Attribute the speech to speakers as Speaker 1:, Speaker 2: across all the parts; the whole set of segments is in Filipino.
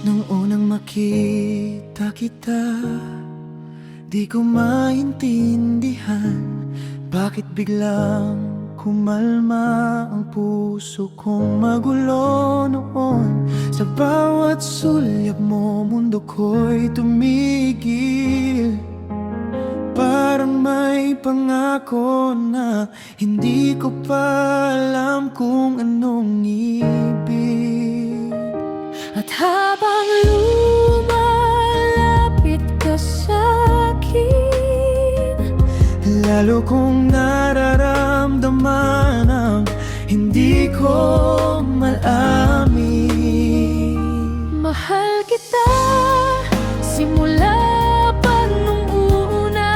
Speaker 1: Nung unang makita kita, di ko maintindihan bakit biglang kumalma ang puso kong magulo noon. Sa bawat sulyap mo, mundo ko'y tumigil. Parang may pangako na hindi ko pa alam kung anong ibig.
Speaker 2: At habang lumalapit ka sa'kin,
Speaker 1: lalo kong nararamdaman ang hindi ko malamin.
Speaker 2: mahal kita simula pa nung una.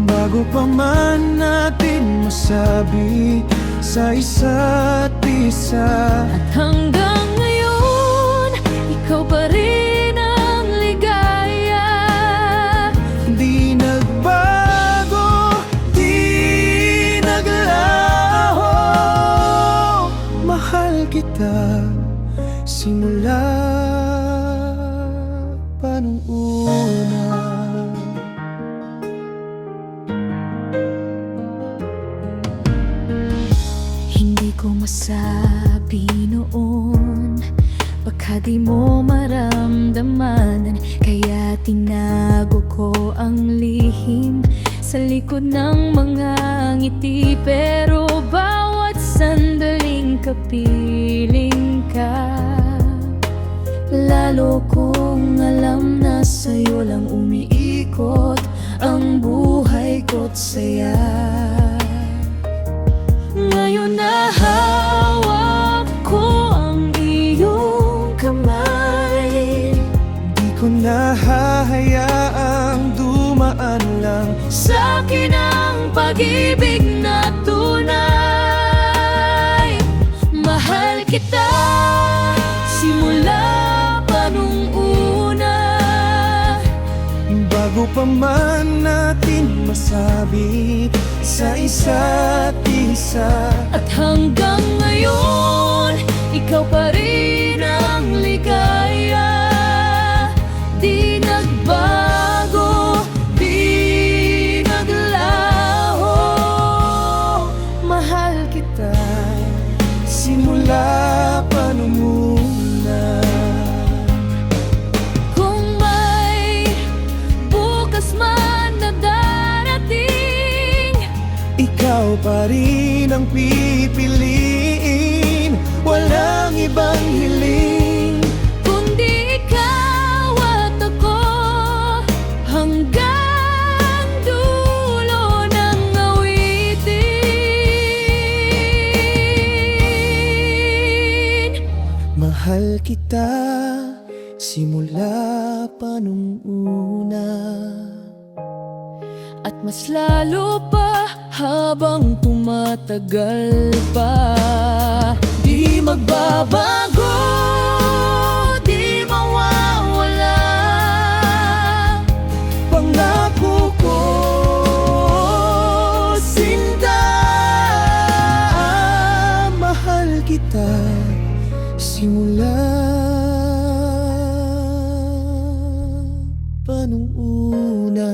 Speaker 1: Bago pa man natin masabi sa isa't isa,
Speaker 2: At hanggang ngayon, ikaw pa rin ang ligaya.
Speaker 1: di nagbago, di naglaho. Mahal kita simula pa nung una.
Speaker 2: Hindi ko masabi noon, baka di mo maramdaman, kaya tinago ko ang lihim sa likod ng mga ngiti. Pero bawat sandaling kapiling ka, lalo kong alam na sa'yo lang umiikot ang buhay ko't saya. Ngayon na hawak ko ang iyong kamay,
Speaker 1: Di ko nahahayaang dumaan lang
Speaker 2: sa'kin ang pag-ibig na tunay. Mahal kita simula pa nung una.
Speaker 1: bago pa man natin masabi sa isa't isa.
Speaker 2: At hanggang ngayon, ikaw pa rin ang ligaya. Di nagbago, di naglaho.
Speaker 1: Mahal kita simula pa nung una.
Speaker 2: Kung may bukas man na darating,
Speaker 1: Ikaw pa rin ang pipiliin, walang ibang hiling.
Speaker 2: kundi ikaw at ako, hanggang dulo ng awitin.
Speaker 1: Mahal kita simula pa nung una.
Speaker 2: At mas lalo pa habang tumatagal pa.
Speaker 1: Di magbabago, di mawawala. Pangako ko, sinta. Mahal kita simula pa nung una.